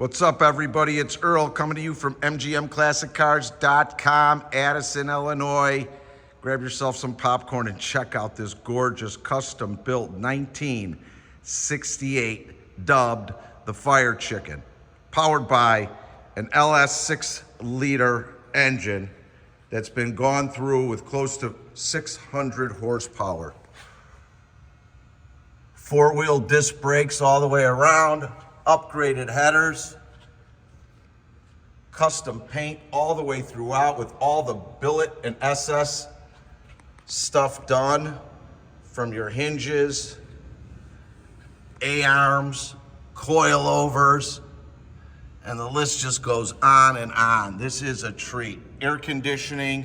What's up, everybody? It's Earl coming to you from MGMClassicCars.com, Addison, Illinois. Grab yourself some popcorn and check out this gorgeous custom-built 1968 dubbed the Fire Chicken, powered by an LS 6-liter engine that's been gone through with close to 600 horsepower. Four-wheel disc brakes all the way around, upgraded headers, custom paint all the way throughout with all the billet and SS stuff done from your hinges, A-arms, coilovers, and the list just goes on and on. This is a treat. Air conditioning,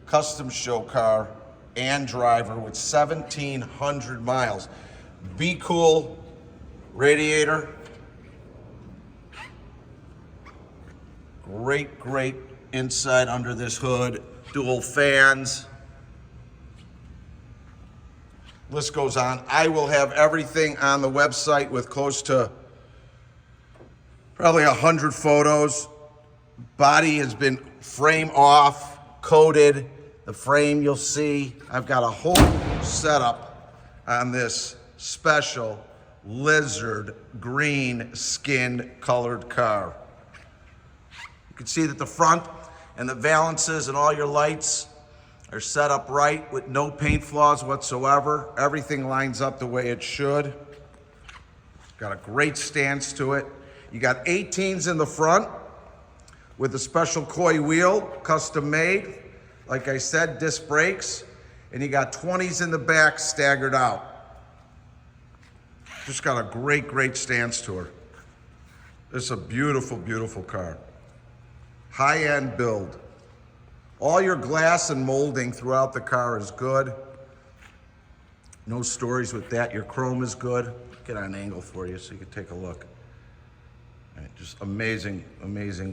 custom show car, and driver with 1,700 miles. Be cool radiator. Great inside under this hood. Dual fans. List goes on. I will have everything on the website with close to probably 100 photos. Body has been frame off, coated. The frame you'll see. I've got a whole setup on this special lizard green skin colored car. You can see that the front and the valances and all your lights are set up right with no paint flaws whatsoever. Everything lines up the way it should. Got a great stance to it. You got 18s in the front with a special koi wheel, custom made. Like I said, disc brakes. And you got 20s in the back staggered out. Just got a great stance to her. This is a beautiful car. High-end build. All your glass and molding throughout the car is good. No stories with that. Your chrome is good. Get on an angle for you so you can take a look. All right, just amazing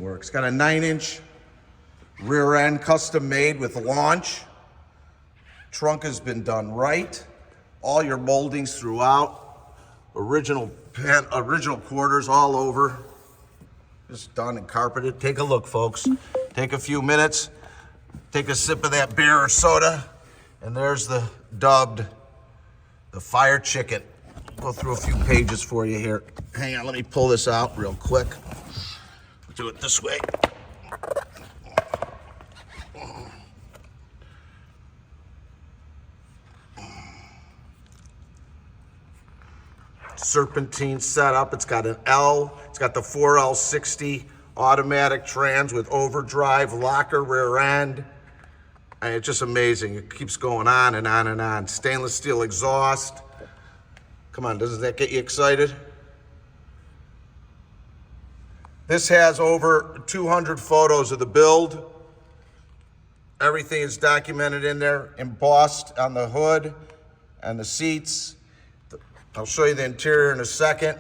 work. It's got a 9-inch rear end, custom made with launch. Trunk has been done right. All your moldings throughout. Original quarters all over. Just done and carpeted. Take a look, folks. Take a few minutes. Take a sip of that beer or soda. And there's the dubbed the Fire Chicken. Go through a few pages for you here. Hang on, let me pull this out real quick. Do it this way. Serpentine setup. It's got an L. It's got the 4L60 automatic trans with overdrive, locker rear end. And it's just amazing. It keeps going on and on and on. Stainless steel exhaust. Come on, doesn't that get you excited? This has over 200 photos of the build. Everything is documented in there, embossed on the hood and the seats. I'll show you the interior in a second.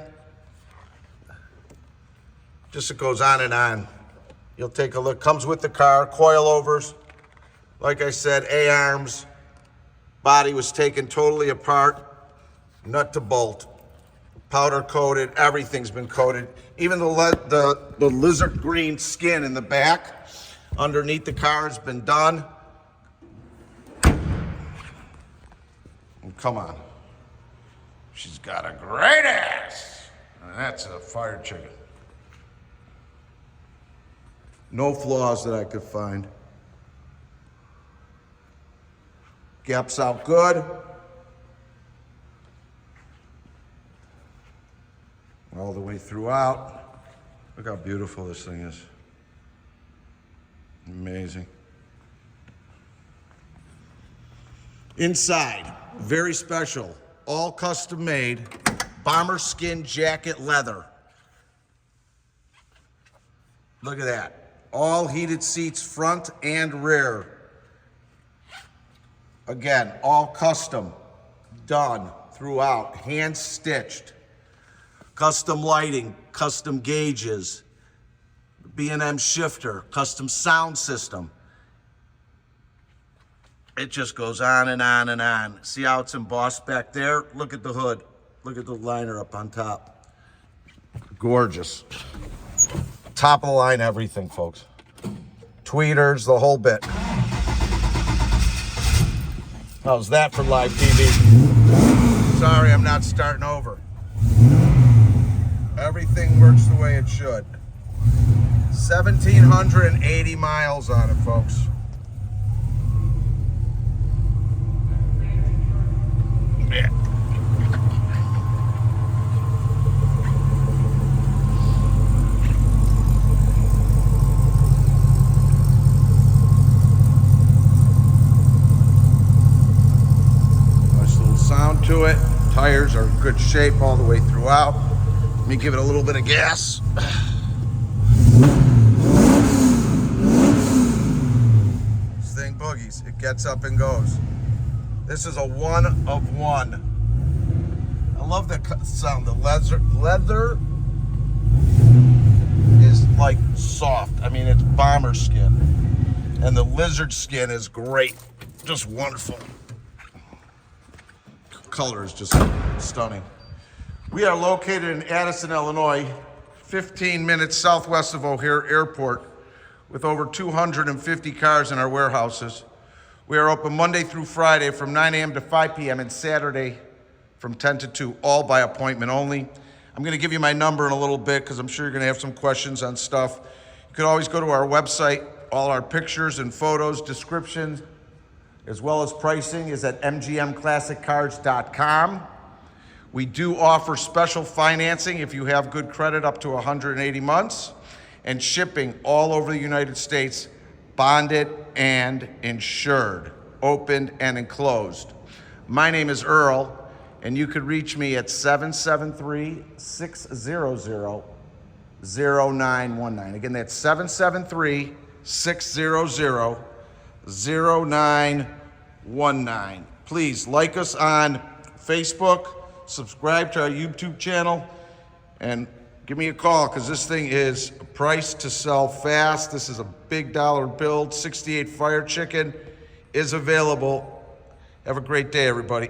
Just it goes on and on. You'll take a look. Comes with the car, coilovers. Like I said, A-arms. Body was taken totally apart, nut to bolt. Powder coated, everything's been coated. Even the lizard green skin in the back underneath the car has been done. And come on. She's got a great ass. And that's a Fire Chicken. No flaws that I could find. Gaps out good. All the way throughout. Look how beautiful this thing is. Amazing. Inside, very special. All custom made, bomber skin jacket leather. Look at that. All heated seats front and rear. Again, all custom, done throughout, hand stitched. Custom lighting, custom gauges, B&M shifter, custom sound system. It just goes on and on and on. See how it's embossed back there? Look at the hood. Look at the liner up on top. Gorgeous. Top of the line everything, folks. Tweeters, the whole bit. How's that for live TV? Sorry, I'm not starting over. Everything works the way it should. 1,780 miles on it, folks. Yeah. Nice little sound to it. Tires are in good shape all the way throughout. Let me give it a little bit of gas. This thing boogies. It gets up and goes. This is a one of one. I love that sound. The leather is like soft. I mean, it's bomber skin. And the lizard skin is great. Just wonderful. Color is just stunning. We are located in Addison, Illinois, 15 minutes southwest of O'Hare Airport, with over 250 cars in our warehouses. We are open Monday through Friday from 9 a.m. to 5 p.m. and Saturday from 10 to 2, all by appointment only. I'm going to give you my number in a little bit because I'm sure you're going to have some questions on stuff. You could always go to our website. All our pictures and photos, descriptions, as well as pricing is at mgmclassiccars.com. We do offer special financing if you have good credit up to 180 months, and shipping all over the United States, bonded and insured, opened and enclosed. My name is Earl, and you could reach me at 773-600-0919. Again, that's 773-600-0919. Please like us on Facebook, subscribe to our YouTube channel, and give me a call because this thing is priced to sell fast. This is a big dollar build. 68 Fire Chicken is available. Have a great day, everybody.